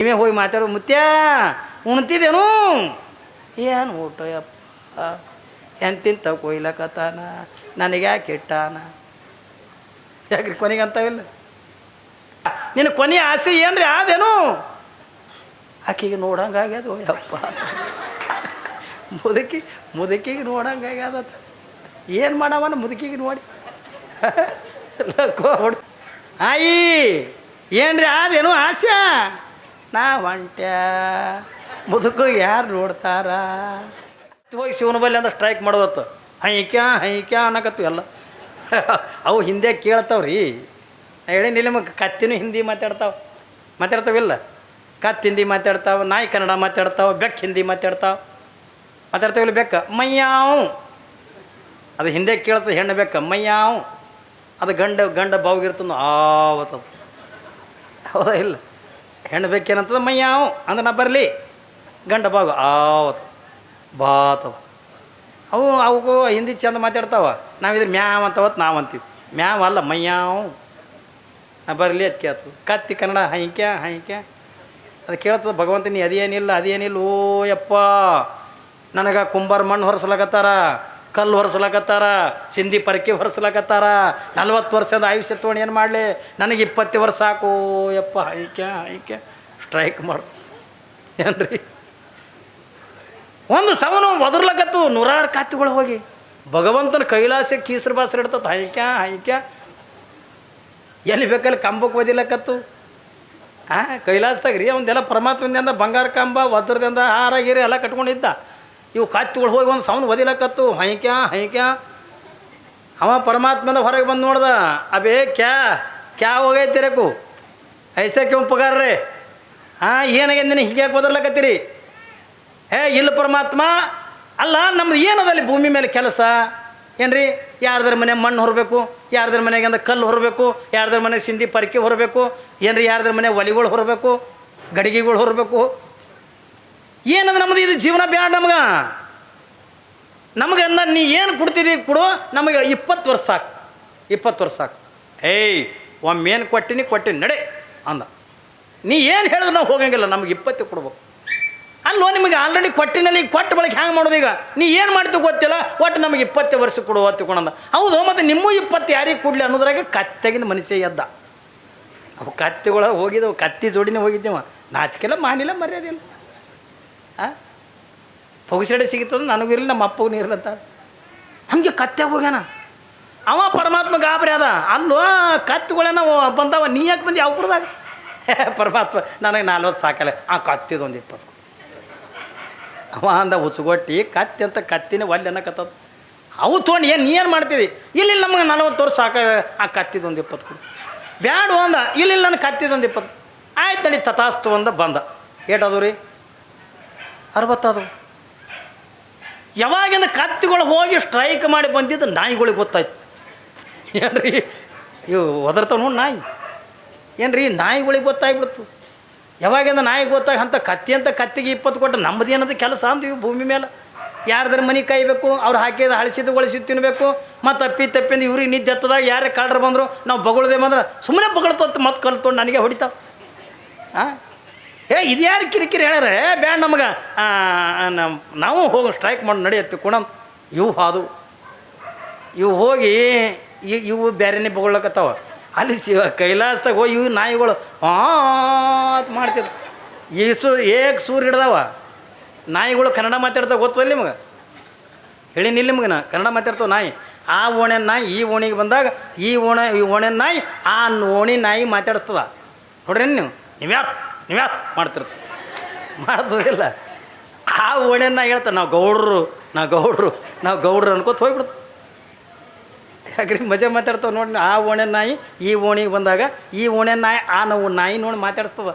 ನೀವೇ ಹೋಗಿ ಮಾತಾಡೋ ಮುತ್ಯ ಉಣ್ತಿದ್ದೇನು ಏನು ಊಟ ಯಪ್ಪ ಎಂತಿಂತ ಕೊಯ್ಲಕತ್ತಾನ ನನಗೆ ಯಾಕೆ ಇಟ್ಟಾನ ಯಾಕ್ರಿ ಕೊನೆಗೆ ಅಂತಾವಿಲ್ಲ ನಿನ್ನ ಕೊನೆ ಆಸೆ ಏನ್ರಿ ಆದೇನು ಆಕೆಗೆ ನೋಡಂಗಾಗ್ಯದ ಯಪ್ಪ ಮುದುಕಿಗೆ ನೋಡಂಗಾಗ್ಯದ ಏನು ಮಾಡವನ ಮುದುಕಿಗೆ ನೋಡಿ ಆಯಿ ಏನ್ರಿ ಆದೇನು ಆಸೆ ನಾ ಹೊಂಟ್ಯ ಮುದುಕು ಯಾರು ನೋಡ್ತಾರ ಹೋಗಿ ಶಿವನ ಬಲ್ಲಿ ಅಂದ್ರೆ ಸ್ಟ್ರೈಕ್ ಮಾಡೋದತ್ತು ಹೈಕ್ಯ ಅನ್ನಕತ್ತು ಎಲ್ಲ ಅವು ಹಿಂದೆ ಕೇಳ್ತಾವ್ರಿ ಹೇಳೀನಿ ನಿಮಗೆ ಕತ್ತಿನೂ ಹಿಂದಿ ಮಾತಾಡ್ತಾವಿಲ್ಲ ಕತ್ತು ಹಿಂದಿ ಮಾತಾಡ್ತಾವೆ ನಾಯಿ ಕನ್ನಡ ಮಾತಾಡ್ತಾವೆ ಬೆಕ್ಕ ಹಿಂದಿ ಮಾತಾಡ್ತಾವಿಲ್ಲ ಬೆಕ್ಕ ಮಯ್ಯಾವ್ ಅದು ಹಿಂದೆ ಕೇಳ್ತದೆ ಹೆಣ್ಣು ಬೆಕ್ಕ ಮಯ್ಯಾವ್ ಅದು ಗಂಡ ಬಾವಿಗಿರ್ತದ ಆವತ್ತದು ಹೌದಾ ಇಲ್ಲ ಹೆಣ್ಣು ಬೇಕೇನಂತದ ಮಯ್ಯಾವ್ ಅಂದ್ರೆ ನಾ ಬರಲಿ ಗಂಡ ಬಾವು ಆವತ್ತು ಬಾತವ ಅವಕ್ಕೂ ಹಿಂದಿ ಚಂದ ಮಾತಾಡ್ತಾವ ನಾವಿದ್ರೆ ಮ್ಯಾವ್ ಅಂತವತ್ತು ನಾವು ಅಂತೀವಿ ಮ್ಯಾವ್ ಅಲ್ಲ ಮಯ್ಯಾವ್ ನಾ ಬರಲಿ ಅದು ಕೇಳ್ತದೆ ಕತ್ತಿ ಕನ್ನಡ ಹೈಕ್ಯ ಅದು ಕೇಳ್ತದೆ ಭಗವಂತ ನೀ ಅದೇನಿಲ್ಲ ಓ ಯಪ್ಪ ನನಗೆ ಕುಂಬಾರ ಮಣ್ಣು ಹೊರಸ್ಲಾಕತ್ತಾರ ಕಲ್ಲು ಹೊರಸ್ಲಾಕತ್ತಾರ ಸಿಂಧಿ ಪರಕೆ ಹೊರಸ್ಲಾಕತ್ತಾರ 40 ವರ್ಷದ ಆಯುಷ್ಯ ತೊಗೊಂಡು ಏನು ಮಾಡಲಿ ನನಗೆ 20 ವರ್ಷ ಸಾಕು ಯಪ್ಪ ಹೈಕ್ಯ ಸ್ಟ್ರೈಕ್ ಮಾಡು ಏನ್ರಿ ಒಂದು ಸವನು ಒದರ್ಲಕತ್ತು 100 ಕತ್ತಿಗಳು ಹೋಗಿ ಭಗವಂತನ ಕೈಲಾಸ ಕೀಸರು ಬಾಸರು ಇಡ್ತದೆ ಹೈಕ್ಯ ಎಲ್ಲಿ ಬೇಕಲ್ಲಿ ಕಂಬಕ್ಕೆ ಓದಿಲಕತ್ತು ಕೈಲಾಸದಾಗ ರೀ ಅವನ್ದೆಲ್ಲ ಪರಮಾತ್ಮದಿಂದ ಬಂಗಾರ ಕಂಬ ವಜ್ರದಿಂದ ಹಾರ ಗೀರಿ ಎಲ್ಲ ಕಟ್ಕೊಂಡಿದ್ದ ಇವು ಕತ್ತಿಗಳು ಹೋಗಿ ಒಂದು ಸೌಂಡ್ ಒದಿಲಕತ್ತು ಹೈಕ್ಯ ಅವ ಪರಮಾತ್ಮದ ಹೊರಗೆ ಬಂದು ನೋಡ್ದ ಅಬೇ ಕ್ಯಾ ಹೋಗೈತಿ ರೇಕು ಐಸೆ ಕ್ಯೂ ಪಗಾರ ರೇ ಏನಾಗ್ಯದ ನೀನು ಹೀಗೆ ಬದರ್ಲಕತ್ತೀರಿ ಇಲ್ಲ ಪರಮಾತ್ಮ ಅಲ್ಲ ನಮ್ದು ಏನದಲ್ಲಿ ಭೂಮಿ ಮೇಲೆ ಕೆಲಸ ಏನ್ರಿ ಯಾರ್ದಾರ ಮನೆ ಮಣ್ಣು ಹೊರಬೇಕು ಯಾರ್ದಾರ ಮನೆಗೆ ಅಂದ್ರೆ ಕಲ್ಲು ಹೊರಬೇಕು ಯಾರ್ದಾರ ಮನೆ ಸಿಂಧಿ ಪರಕೆ ಹೊರಬೇಕು ಏನ್ರಿ ಯಾರ್ದಾರ ಮನೆ ಒಲಿಗಳು ಹೊರಬೇಕು ಗಡಿಗೆಗಳು ಹೊರಬೇಕು ಏನದು ನಮ್ಮದು ಇದು ಜೀವನ ಬ್ಯಾಡ ನಮಗೆ ಅಂದ ನೀ ಏನು ಕೊಡ್ತೀರಿ ಕೊಡು ನಮಗೆ 20 ವರ್ಷ ಸಾಕು ಒಮ್ಮೇನು ಕೊಟ್ಟಿನಿ ನಡೆ ಅಂದ ನೀ ಏನು ಹೇಳಿದ್ರು ನಾವು ಹೋಗಂಗಿಲ್ಲ ನಮಗೆ 20 ಕೊಡ್ಬೇಕು ಅಲ್ಲೋ ನಿಮಗೆ ಆಲ್ರೆಡಿ ಕೊಟ್ಟಿನಲ್ಲಿ ಕೊಟ್ಟ ಬಳಕೆ ಹ್ಯಾಂಗೆ ಮಾಡೋದು ಈಗ ನೀ ಏನು ಮಾಡ್ತೀವಿ ಗೊತ್ತಿಲ್ಲ ಒಟ್ಟು ನಮಗೆ 20 ವರ್ಷ ಕೊಡು ತಿಳ್ಕೊಂಡ ಹೌದು ಮತ್ತು ನಿಮ್ಮ 20 ಯಾರಿಗೆ ಕೊಡಲಿ ಅನ್ನೋದ್ರಾಗೆ ಕತ್ತಾಗಿನ ಮನುಷ್ಯ ಎದ್ದ ಅವು ಕತ್ತಿಗಳ ಹೋಗಿದ್ದವು ಕತ್ತಿ ಜೋಡಿನೇ ಹೋಗಿದ್ದೇವ ನಾಚಿಕೆಲ್ಲ ಮಾನಿಲ್ಲ ಮರ್ಯಾದಿಲ್ಲ ಪೊಗಸಡೆ ಸಿಗುತ್ತದೆ ನನಗೂ ಇರಲಿ ನಮ್ಮ ಅಪ್ಪಗೂ ಇರಲಂತ ಹಂಗೆ ಕತ್ತೆಗೆ ಹೋಗ್ಯಾನ ಅವ ಪರಮಾತ್ಮ ಗಾಬರಿ ಅದ ಅಲ್ಲೋ ಕತ್ತುಗಳೇನ ಬಂದವ ನೀ ಯಾಕೆ ಬಂದು ಯಾವ ಕುಡ್ದಾಗ ಪರಮಾತ್ಮ ನನಗೆ 40 ಸಾಕಲ್ಲ ಕತ್ತಿದೊಂದು 20 ಅವ ಅಂದ ಹುಚ್ಚುಗೊಟ್ಟಿ ಕತ್ತಿ ಅಂತ ಕತ್ತಿನ ಒಲ್ಲೆ ಅನ್ನಕತ್ತದ ಅವು ತೊಗೊಂಡು ನೀ ಏನು ಮಾಡ್ತಿದ್ದಿ ಇಲ್ಲಿ ನಮಗೆ 40 ವರ್ಷ ಸಾಕ ಕತ್ತಿದೊಂದು 20 ಕೊಡು ಬ್ಯಾಡು ಅಂದ ಇಲ್ಲಿ ನನಗೆ ಕತ್ತಿದೊಂದು 20 ಆಯ್ತು ನಡಿ ತಥಾಸ್ತು ಅಂದ ಬಂದ ಏಟದು ರೀ 60 ಅದು ಯಾವಾಗಿಂದ ಕತ್ತಿಗಳು ಹೋಗಿ ಸ್ಟ್ರೈಕ್ ಮಾಡಿ ಬಂದಿದ್ದು ನಾಯಿಗಳಿಗೆ ಗೊತ್ತಾಯ್ತು ಏನ್ರಿ ಇವು ಒದರ್ತಾವ ನೋಡಿ ನಾಯಿ ಏನ್ರಿ ನಾಯಿಗಳಿಗೆ ಗೊತ್ತಾಗ್ಬಿಡ್ತು ಯಾವಾಗಿಂದ ನಾಯಿಗೆ ಗೊತ್ತಾಗ ಅಂತ ಕತ್ತಿಗೆ 20 ಕೊಟ್ಟು ನಮ್ಮದು ಏನದು ಕೆಲಸ ಅಂದ್ವಿ ಭೂಮಿ ಮೇಲೆ ಯಾರ್ದಾರ ಮನೆ ಕಾಯಬೇಕು ಅವ್ರು ಹಾಕಿದ ಹಳಿಸಿದ್ದು ತಿನ್ನಬೇಕು ಮತ್ತು ತಪ್ಪಿಂದ ಇವ್ರಿಗೆ ನಿದ್ದೆ ಹತ್ತದಾಗ ಯಾರೇ ಕಾಡ್ರು ಬಂದರು ನಾವು ಬಗಳದೆ ಬಂದ್ರೆ ಸುಮ್ಮನೆ ಬಗಳ್ತತ್ತು ಮತ್ತೆ ಕಲ್ತ್ಕೊಂಡು ನನಗೆ ಹೊಡಿತಾವೆ ಇದು ಯಾರು ಕಿರಿಕಿರಿ ಹೇಳ್ಯಾರೆ ಬ್ಯಾಡ ನಮಗೆ ನಾವು ಹೋಗಿ ಸ್ಟ್ರೈಕ್ ಮಾಡಿ ನಡೆಯತ್ತೆ ಕೊಣ ಇವು ಹೋಗಿ ಇವು ಬೇರೆನೇ ಬಗೊಳ್ಳಕತ್ತಾವ ಅಲ್ಲಿ ಕೈಲಾಸದಾಗ ಹೋಗಿ ಇವು ನಾಯಿಗಳು ಮಾಡ್ತಿದ್ವು ಸೂರು ಹಿಡ್ದಾವ ನಾಯಿಗಳು ಕನ್ನಡ ಮಾತಾಡ್ತಾವ ಗೊತ್ತಲ್ಲ ನಿಮಗೆ ಹೇಳಿನಿಲ್ಲ ನಿಮ್ಗೆ ನಾ ಕನ್ನಡ ಮಾತಾಡ್ತಾವ ನಾಯಿ ಆ ಓಣೆ ನಾಯಿ ಈ ಓಣಿಗೆ ಬಂದಾಗ ಈ ಓಣೆ ನಾಯಿ ಆ ಓಣಿ ನಾಯಿ ಮಾತಾಡಿಸ್ತದ ನೋಡ್ರಿ ನೀವ್ಯಾರು ಮಾಡ್ತದಿಲ್ಲ ಆ ಓಣೆನ ಹೇಳ್ತಾರೆ ನಾವು ಗೌಡ್ರು ಅನ್ಕೋತ ಹೋಗ್ಬಿಡ್ತು ಯಾಕ್ರಿ ಮಜಾ ಮಾತಾಡ್ತಾವೆ ನೋಡಿ ಆ ಓಣೆ ನಾಯಿ ಈ ಓಣಿಗೆ ಬಂದಾಗ ಈ ಓಣೆ ನಾಯಿ ಆ ನಾಯಿ ನೋಡಿ ಮಾತಾಡಿಸ್ತದ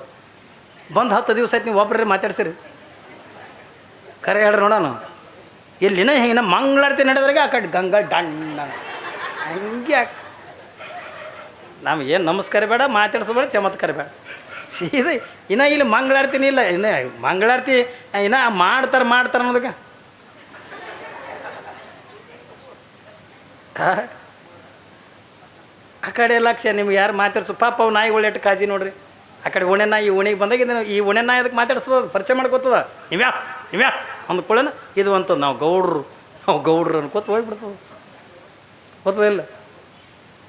ಬಂದು 10 ದಿವಸ ಆಯ್ತು ನೀವು ಒಬ್ಬರೇ ಮಾತಾಡ್ಸಿರಿ ಕರೆ ಹೇಳ್ರಿ ನೋಡೋಣ ಇಲ್ಲಿನ ಹಿಂಗೆ ಮಂಗಳಾರತಿ ನಡೆದ್ರಾಗೆ ಆ ಕಡೆ ಗಂಗಾ ಡಣ್ಣ ಹಂಗೆ ನಮಗೇನು ನಮಸ್ಕಾರ ಬೇಡ ಮಾತಾಡ್ಸೋಬೇಡ ಚಮತ್ಕಾರ ಬೇಡ ಸೀದಾ ಇನ್ನು ಇಲ್ಲಿ ಮಂಗಳಾರತಿನೇ ಇಲ್ಲ ಇನ್ನು ಮಂಗಳಾರತಿ ಇನ್ನು ಮಾಡ್ತಾರೆ ಅನ್ನೋದಕ್ಕೆ ಆ ಕಡೆ ಲಕ್ಷ್ಯ ನಿಮ್ಗೆ ಯಾರು ಮಾತಾಡ್ಸು ಪಾಪ ಅವು ನಾಯಿಗಳು ಎಷ್ಟು ಕಾಜಿ ನೋಡ್ರಿ ಆ ಕಡೆ ಓಣೆನ ಈ ಓಣಿಗೆ ಬಂದಾಗ ಇದನ್ನು ಈ ಓಣೆನ ಅದಕ್ಕೆ ಮಾತಾಡ್ಸ್ತದ, ಪರಿಚಯ ಮಾಡ್ಕೊತದ. ನೀವ್ಯಾ ಅಂದ್ಕೊಳ್ಳೋಣ ಇದು ಅಂತದ್ದು ನಾವು ಗೌಡ್ರು ಅನ್ಕೋತ ಹೋಗ್ಬಿಡ್ತದೆ. ಗೊತ್ತದಿಲ್ಲ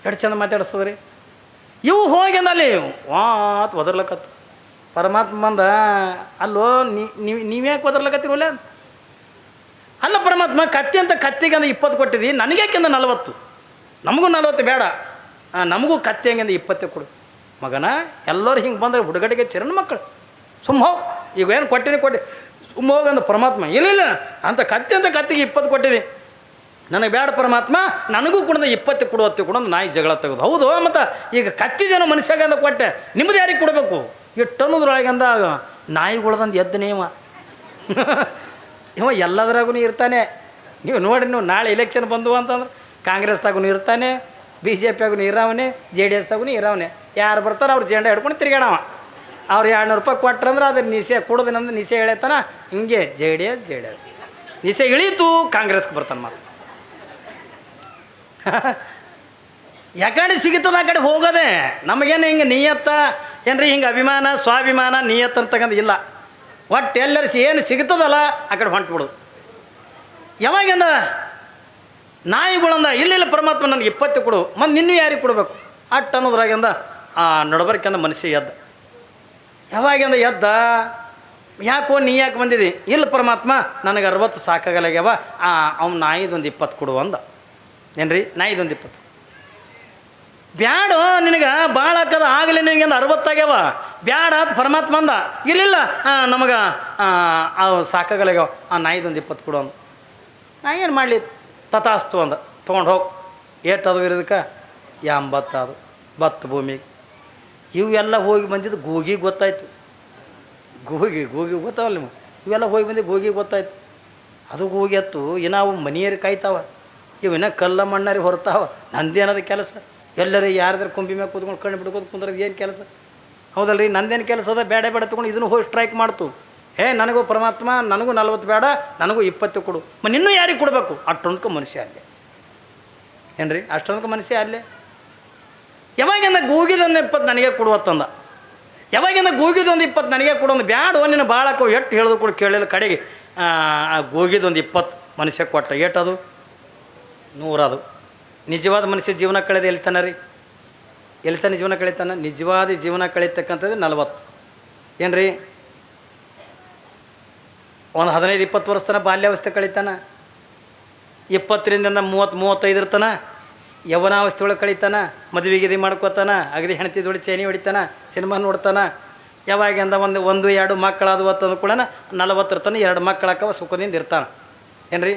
ಎಷ್ಟು ಚಂದ ಮಾತಾಡಿಸ್ತದ ರೀ. ಇವು ಹೋಗಿ ಅಲ್ಲಿ ವಾತ್ ಒದರ್ಲಕತ್ತು. ಪರಮಾತ್ಮ ಬಂದ, ಅಲ್ಲೋ ನೀವ್ಯಾಕೆ ಒದರ್ಲಕತ್ತಿರಲ್ಲ? ಅಲ್ಲ ಪರಮಾತ್ಮ, ಕತ್ತಿ ಅಂತ ಕತ್ತಿಗೆ ಅಂದ್ರೆ 20 ಕೊಟ್ಟಿದ್ದಿ, ನನಗ್ಯಾಕೆಂದ 40? ನಮಗೂ 40 ಬೇಡ, ನಮಗೂ ಕತ್ತಿ ಹಂಗಿಂದ 20 ಕೊಡು. ಮಗನ ಎಲ್ಲರೂ ಹಿಂಗೆ ಬಂದರೆ ಹುಡುಗಡಿಗೆ ಚಿರಣ ಮಕ್ಕಳು ಸುಮ್ಮ ಹೋಗಿ, ಈಗ ಏನು ಕೊಟ್ಟಿನಿ ಸುಮ್ಮ ಹೋಗಂದ ಪರಮಾತ್ಮ. ಇಲ್ಲ ಅಂತ ಕತ್ತಿ ಅಂತ ಕತ್ತಿಗೆ 20 ಕೊಟ್ಟಿದ್ದಿ, ನನಗೆ ಬೇಡ ಪರಮಾತ್ಮ, ನನಗೂ ಕೂಡ 20 ಕೊಡುವತ್ತೆ ಕೂಡ ನಾಯಿ ಜಗಳ ತೆಗೆದು. ಹೌದು, ಮತ್ತು ಈಗ ಕತ್ತಿದೇನೋ ಮನುಷ್ಯಾಗಂದ ಕೊಟ್ಟೆ, ನಿಮ್ಮದು ಯಾರಿಗೆ ಕೊಡಬೇಕು? ಇಟ್ಟು ಅನ್ನೋದ್ರೊಳಗಂದ ನಾಯಿಗಳದಂದು ಎದ್ದು ಇವ ಎಲ್ಲದರಾಗೂ ಇರ್ತಾನೆ. ನೀವು ನೋಡಿ, ನೀವು ನಾಳೆ ಎಲೆಕ್ಷನ್ ಬಂದು ಅಂತಂದ್ರೆ ಕಾಂಗ್ರೆಸ್ದಾಗೂ ಇರ್ತಾನೆ, BJP ಇರೋವನೇ, JDSದಾಗೂ ಇರೋವನೇ. ಯಾರು ಬರ್ತಾರೆ ಅವ್ರು ಜೆಂಡ ಹಿಡ್ಕೊಂಡು ತಿರ್ಗಾಡವ. ಅವ್ರು 200 ರೂಪಾಯಿ ಕೊಟ್ರಂದ್ರೆ ಅದ್ರ ನಿಶೆ ಕೊಡೋದಿನಂದ್ರೆ ನಿಶೆ ಹೇಳ್ತಾನ. ಹಿಂಗೆ JDS ನಿಶೆ ಇಳೀತು, ಕಾಂಗ್ರೆಸ್ಗೆ ಬರ್ತಾನೆ ಮಾತು. ಯಾಕಡೆ ಸಿಗುತ್ತದೆ ಆ ಕಡೆ ಹೋಗೋದೆ. ನಮಗೇನು ಹಿಂಗೆ ನಿಯತ್ತ ಏನ್ರಿ, ಹಿಂಗೆ ಅಭಿಮಾನ ಸ್ವಾಭಿಮಾನ ನಿಯತ್ ಅಂತಕ್ಕಂಥ ಇಲ್ಲ. ಒಟ್ಟು ಎಲ್ಲರೂ ಏನು ಸಿಗ್ತದಲ್ಲ ಆ ಕಡೆ ಹೊಂಟ್ಬಿಡೋದು. ಯಾವಾಗಿಂದ ನಾಯಿಗಳಂದ ಇಲ್ಲ ಪರಮಾತ್ಮ ನನಗೆ 20 ಕೊಡು, ಮತ್ತು ನಿನ್ನೂ ಯಾರಿಗೆ ಕೊಡಬೇಕು ಅಟ್ಟು ಅನ್ನೋದ್ರಾಗಿಂದ ನಡಬರ್ಕಂದ ಮನುಷ್ಯ ಎದ್ದ. ಯಾವಾಗಿಂದ ಎದ್ದ, ಯಾಕೋ ನೀ ಯಾಕೆ ಬಂದಿದ್ದಿ? ಇಲ್ಲ ಪರಮಾತ್ಮ ನನಗೆ 60 ಸಾಕಾಗಲ್ಲಾಗ್ಯಾವ, ಅವ್ನು ನಾಯಿದೊಂದು 20 ಕೊಡು ಅಂದ. ಏನ್ರಿ, ನಾಯಿದೊಂದು 20 ಬ್ಯಾಡ, ನಿನಗೆ ಭಾಳ ಹಾಕದ ಆಗಲಿ, ನಿನಗೆ 60 ಆಗ್ಯಾವ ಬ್ಯಾಡ ಅಂತ ಪರಮಾತ್ಮ ಅಂದ. ಇಲ್ಲ ನಮಗೆ ಅವು ಸಾಕಾಗಲ್ಲಾಗ್ಯಾವ, ನಾಯಿದೊಂದು 20 ಕೊಡು ಅಂದ. ನಾ ಏನು ಮಾಡಲಿ, ತಥಾಸ್ತು ಅಂದ. ತೊಗೊಂಡು ಹೋಗಿ ಏಟದು ಇರೋದಕ್ಕೆ 80 ಅದು ಬತ್ತು ಭೂಮಿಗೆ. ಇವೆಲ್ಲ ಹೋಗಿ ಬಂದಿದ್ದು ಗೋಗಿಗೆ ಗೊತ್ತಾಯ್ತು. ಗೋಗಿ ಗೊತ್ತಾವಲ್ಲ ನಿಮಗೆ, ಇವೆಲ್ಲ ಹೋಗಿ ಬಂದಿದ್ದು ಗೋಗಿಗೆ ಗೊತ್ತಾಯ್ತು. ಅದು ಗೋಗಿ ಎತ್ತು ಇನ್ನಾವು ಮನೆಯರಿಗೆ ಕಾಯ್ತಾವ, ಇವಿನ್ನ ಕಲ್ಲ ಮಣ್ಣಾರಿ ಹೊರ್ತಾವ. ನಂದೇನದ ಕೆಲಸ? ಎಲ್ಲರೂ ಯಾರ್ದಾರು ಕೊಂಬಿ ಮ್ಯಾಗ ಕೂತ್ಕೊಂಡು ಕಣ್ಣು ಬಿಡ್ಕೋದು ಕುಂದ್ರದು ಏನು ಕೆಲಸ? ಹೌದಲ್ರಿ, ನಂದೇನು ಕೆಲಸ ಅದ? ಬೇಡ ತೊಗೊಂಡು ಇದನ್ನು ಹೋಗಿ ಸ್ಟ್ರೈಕ್ ಮಾಡ್ತು. ನನಗೂ ಪರಮಾತ್ಮ ನನಗೂ 40 ಬೇಡ, ನನಗೂ 20 ಕೊಡು, ನಿನ್ನೂ ಯಾರಿಗೆ ಕೊಡಬೇಕು? ಅಷ್ಟೊಂದಕ್ಕೆ ಮನುಷ್ಯ ಅಲ್ಲೇ ಏನ್ರಿ, ಅಷ್ಟೊಂದಕ್ಕೆ ಮನುಷ್ಯ ಅಲ್ಲೇ. ಯಾವಾಗಿಂದ ಗೂಗಿದೊಂದು 20 ನನಗೆ ಕೊಡುವತ್ತಂದ. ಯಾವಾಗಿಂದ ಗೂಗಿದೊಂದು 20 ನನಗೆ ಕೊಡೋದು ಬ್ಯಾಡ, ನಿನ್ನ ಭಾಳಕ್ಕೂ ಎಷ್ಟು ಹೇಳಿದ್ರು ಕೂಡ ಕೇಳಿಲ್ಲ. ಕಡೆಗೆ ಗೂಗಿದೊಂದು 20 ಮನುಷ್ಯ ಕೊಟ್ಟ. ಏಟದು? 100 ಅದು. ನಿಜವಾದ ಮನುಷ್ಯ ಜೀವನ ಕಳೆದು ಎಲ್ತಾನ ರೀ? ಎಲ್ತಾನೆ ಜೀವನ ಕಳೀತಾನೆ? ನಿಜವಾದ ಜೀವನ ಕಳೀತಕ್ಕಂಥದ್ದು 40 ಏನ್ರಿ. ಒಂದು 15-20 ವರ್ಷ ತನಕ ಬಾಲ್ಯಾವಸ್ಥೆ ಕಳೀತಾನೆ, 20ರಿಂದ 30-35 ಇರ್ತಾನೆ ಯೌವನಾವಸ್ಥೆ ಒಳಗೆ ಕಳೀತಾನೆ, ಮದುವೆಗಿದಿ ಮಾಡ್ಕೋತಾನ, ಅಗದಿ ಹೆಣ್ತಿ ದೊಡ್ಡ ಚೇನಿ ಹೊಡಿತಾನೆ, ಸಿನಿಮಾ ನೋಡ್ತಾನೆ. ಯಾವಾಗಿಂದ ಒಂದು 2 ಮಕ್ಕಳಾದವು ಅಂತಂದು ಕೂಡ 40 ಇರ್ತಾನೆ, 2 ಮಕ್ಕಳಾಕವ ಸುಖದಿಂದ ಇರ್ತಾನೆ ಏನ್ರಿ.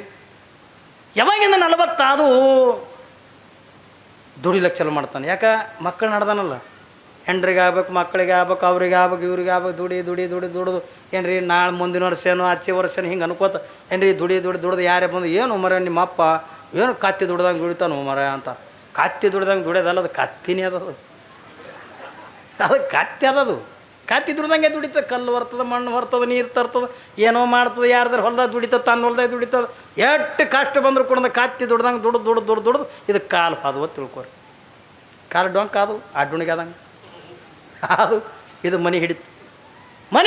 ಯಾವಾಗಿಂದ 40 ಅದು ದುಡಿಲಕ್ಕೆ ಚಲೋ ಮಾಡ್ತಾನೆ. ಯಾಕೆ? ಮಕ್ಕಳು ನಡ್ದಾನಲ್ಲ, ಹೆಂಡ್ರಿಗೆ ಆಗ್ಬೇಕು, ಮಕ್ಕಳಿಗೆ ಆಗ್ಬೇಕು, ಅವ್ರಿಗೆ ಆಗ್ಬೇಕು, ಇವ್ರಿಗೆ ಆಗ್ಬೇಕು, ದುಡಿದು ಏನ್ರಿ. ನಾಳೆ ಮುಂದಿನ ವರ್ಷನೋ ಆಚೆ ವರ್ಷನೋ ಹಿಂಗೆ ಅನ್ಕೋತ ಏನ್ರಿ, ದುಡಿದು ಯಾರೇ ಬಂದು ಏನು ಮರ ನಿಮ್ಮಪ್ಪ ಏನು ಕತ್ತಿ ದುಡ್ದಂಗೆ ದುಡಿತಾನು ಮರ ಅಂತ. ಕತ್ತಿ ದುಡ್ದಂಗೆ ದುಡಿಯೋದಲ್ಲ, ಅದು ಕತ್ತಿನೇ ಅದದು, ಅದು ಕತ್ತಿ ಅದದು. ಕತ್ತಿ ದುಡ್ದಂಗೆ ದುಡಿತದೆ. ಕಲ್ಲು ಬರ್ತದೆ, ಮಣ್ಣು ಬರ್ತದೆ, ನೀರು ತರ್ತದೆ, ಏನೋ ಮಾಡ್ತದೆ, ಯಾರ್ದಾರು ಹೊಲ್ದಾಗ ದುಡಿತದೆ, ತನ್ನ ಹೊಲ್ದಾಗ ದುಡಿತದೆ. ಎಷ್ಟು ಕಷ್ಟ ಬಂದರೂ ಕೂಡ ಕತ್ತಿ ದುಡ್ದಂಗೆ ದುಡ್ದು ಇದು ಕಾಲು ಅದು ತಿಳ್ಕೊರಿ. ಕಾಲು ಡೊಂಕ ಅದು ಅಡ್ಡುಣಿಗೆ ಆದಂಗೆ ಅದು. ಇದು ಮನೆ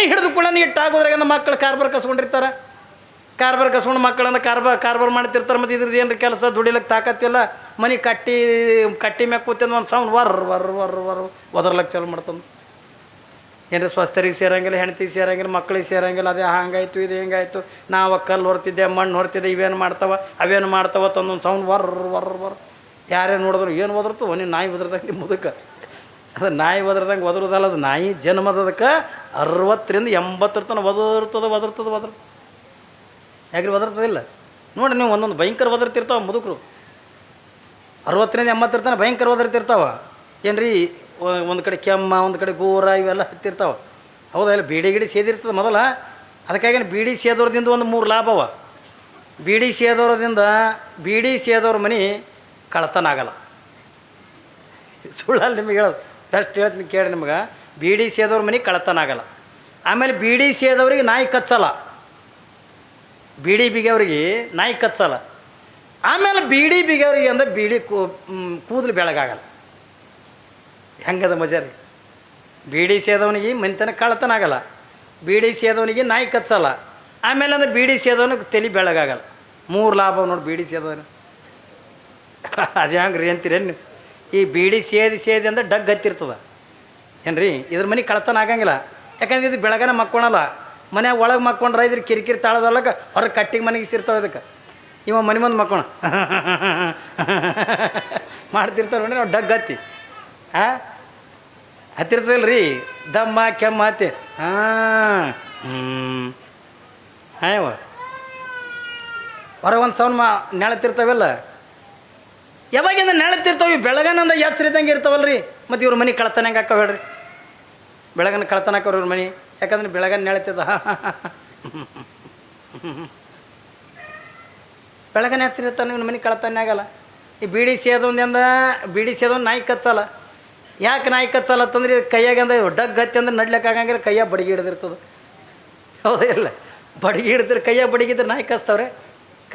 ಹಿಡಿದು ಕೂಡ ಇಟ್ಟಾಗೋದ್ರಾಗ ಮಕ್ಕಳು ಕಾರ್ಬಾರ್ ಕಸ್ಕೊಂಡಿರ್ತಾರೆ. ಕಾರ್ಬಾರ್ ಕಸ್ಕೊಂಡು ಮಕ್ಕಳನ್ನ ಕಾರ್ಬಾರ್ ಮಾಡ್ತಿರ್ತಾರೆ. ಮತ್ತು ಇದ್ರದ್ದು ಏನ್ರಿ ಕೆಲಸ? ದುಡಿಲಕ್ಕೆ ತಾಕತ್ತಿಲ್ಲ. ಮನೆ ಕಟ್ಟಿ ಮ್ಯಾಗ ಕೂತಿಂದ ಒಂದು ಸೌಂಡ್ ವರ್ ಒದರ್ಲಕ್ಕೆ ಚಾಲು ಮಾಡ್ತಂದು. ಏನ್ರಿ ಸ್ವಸ್ಥರಿಗೆ ಸೇರಂಗಿಲ್ಲ, ಹೆಣ್ತಿಗೆ ಸೇರಂಗಿಲ್ಲ, ಮಕ್ಕಳಿಗೆ ಸೇರಂಗಿಲ್ಲ. ಅದೇ ಹಂಗಾಯ್ತು, ಇದು ಹೆಂಗಾಯ್ತು, ನಾವು ಕಲ್ಲು ಹೊರ್ತಿದ್ದೆ, ಮಣ್ಣು ಹೊರ್ತಿದ್ದೆ, ಇವೇನು ಮಾಡ್ತಾವ ಅವೇನು ಮಾಡ್ತಾವ ತಂದೊಂದು ಸೌಂಡ್ ವರ್. ಯಾರೇನು ನೋಡಿದ್ರು ಏನು ಒದರ್ತವ? ನೀವು ನಾಯಿ ಒದ್ರದಂಗೆ ಮುದಕ್ಕೆ ಅದು ನಾಯಿ ಒದ್ರದಂಗೆ ಒದರೋದಲ್ಲ, ಅದು ನಾಯಿ ಜನ್ಮದಕ್ಕೆ 60ರಿಂದ 80 ತನಕ ಒದರ್ತದೆ. ಯಾಕ್ರಿ ಒದರ್ತದಿಲ್ಲ? ನೋಡಿ ನೀವು, ಒಂದೊಂದು ಭಯಂಕರ ಒದರ್ತಿರ್ತಾವ ಮುದುಕರು. 60ರಿಂದ 80 ತನಕ ಭಯಂಕರ ಒದರ್ತಿರ್ತಾವ ಏನ್ರಿ. ಒಂದು ಕಡೆ ಕೆಮ್ಮ, ಒಂದು ಕಡೆ ಗೋರ, ಇವೆಲ್ಲ ಹತ್ತಿರ್ತಾವೆ. ಹೌದಾ? ಇಲ್ಲ ಬೀಡಿ ಸೇದಿರ್ತದೆ ಮೊದಲ. ಅದಕ್ಕಾಗಿ ಬೀಡಿ ಸೇದೋರದಿಂದ ಒಂದು 3 ಲಾಭವ. ಬೀಡಿ ಸೇದೋರ ಮನೆ ಕಳ್ತನ ಆಗಲ್ಲ. ಸುಳ್ಳಲ್ಲಿ ನಿಮಗೆ ಹೇಳೋದು, ಬೆಸ್ಟ್ ಹೇಳ್ತೀನಿ ಕೇಳಿ ನಿಮ್ಗೆ. ಬೀಡಿ ಸೇದೋರ ಮನೆ ಕಳ್ತನ ಆಗಲ್ಲ. ಆಮೇಲೆ ಬೀಡಿ ಸೇದವ್ರಿಗೆ ನಾಯಿ ಕಚ್ಚಲ್ಲ, ಬೀಡಿ ಬಿಗಿಯವ್ರಿಗೆ ನಾಯಿ ಕಚ್ಚಲ್ಲ. ಆಮೇಲೆ ಬೀಡಿ ಬಿಗಿಯವ್ರಿಗೆ ಅಂದ್ರೆ ಕೂದಲು ಬೆಳಗಾಗಲ್ಲ. ಹೆಂಗದ ಮಜಾ ರೀ. ಬೀಡಿ ಸೇದವನಿಗೆ ಮನೆತನ ಕಳ್ತನ ಆಗಲ್ಲ, ಬೀಡಿ ಸೇದವನಿಗೆ ನಾಯಿ ಕಚ್ಚಲ್ಲ, ಆಮೇಲೆ ಅಂದ್ರೆ ಬೀಡಿ ಸೇದವನಿಗೆ ತಲೆ ಬೆಳಗಾಗಲ್ಲ. 3 ಲಾಭ ನೋಡಿ ಬೀಡಿ ಸೇದವನು. ಅದು ಹೆಂಗೆ ರೀ ಅಂತೀರೇನು ನೀವು? ಈ ಬೀಡಿ ಸೇದಿ ಅಂದ್ರೆ ಡಗ್ ಹತ್ತಿರ್ತದೆ ಏನು ರೀ, ಇದ್ರ ಮನೆ ಕಳ್ತನ ಆಗಂಗಿಲ್ಲ. ಯಾಕಂದ್ರೆ ಇದು ಬೆಳಗನ ಮಕ್ಕೊಳಲ್ಲ, ಮನ್ಯಾಗ ಒಳಗೆ ಮಕ್ಕೊಂಡ್ರೆ ಇದ್ರ ಕಿರಿಕಿರಿ ತಾಳದಲ್ಲಕ ಹೊರಗೆ ಕಟ್ಟಿಗೆ ಮನೆಗೆ ಸಿರ್ತಾವೆ. ಇದಕ್ಕೆ ಇವ ಮನೆ ಮುಂದೆ ಮಕ್ಕೋಣ ಮಾಡ್ತಿರ್ತಾವೆ ನೋಡಿ, ನಾವು ಡಗ್ ಹತ್ತಿ ಹತ್ತಿರ್ತದಲ್ಲ ರೀ, ದಮ್ಮ ಕೆಮ್ಮ ಹತ್ತಿ ಹಾಯವ ಹೊರಗೆ ಒಂದು ಸೌಂಡ್ ನೆಳತಿರ್ತಾವೆಲ್ಲ. ಯಾವಾಗಿಂದ ನೆಳತಿರ್ತಾವೆ? ಬೆಳಗನಂದ ಎಚ್ಚರ ಇದ್ದಂಗೆ ಇರ್ತಾವಲ್ಲ ರೀ. ಮತ್ತು ಇವ್ರ ಮನೆ ಕಳ್ತನ ಹೆಂಗೆ ಹಾಕೋ ಹೇಳ್ರಿ? ಬೆಳಗನ ಕಳ್ತನ ಹಾಕೋರು ಇವ್ರ ಮನೆ, ಯಾಕಂದ್ರೆ ಬೆಳಗನ ನೆಳತಿದ್ದ ಬೆಳಗನ ಎಚ್ಚರ ಇರ್ತಾನೆ, ಇವ್ನ ಮನೆ ಕಳ್ತನ ಆಗಲ್ಲ. ಈ ಬೀಡಿ ಸೇದೊಂದಿಂದ ಬೀಡಿ ಸೇದೊಂದು ನಾಯಿ ಕಚ್ಚಲ್ಲ. ಯಾಕೆ ನಾಯಿ ಕಚ್ಚಲ್ಲ ಅಂತಂದ್ರೆ ಕೈಯಾಗಂದ ಡಗ್ ಹತ್ತಿ ಅಂದ್ರೆ ನಡ್ಲಿಕ್ಕೆ ಆಗಂಗಿಲ್ಲ, ಕೈಯಾಗ ಬಡಿಗೆ ಹಿಡ್ದಿರ್ತದೆ. ಹೌದಾ ಇಲ್ಲ? ಬಡಿಗೆ ಹಿಡಿದ್ರೆ ಕೈಯಾಗ ಬಡಿಗಿದ್ರೆ ನಾಯಿ ಕಚ್ತಾವ್ರೆ,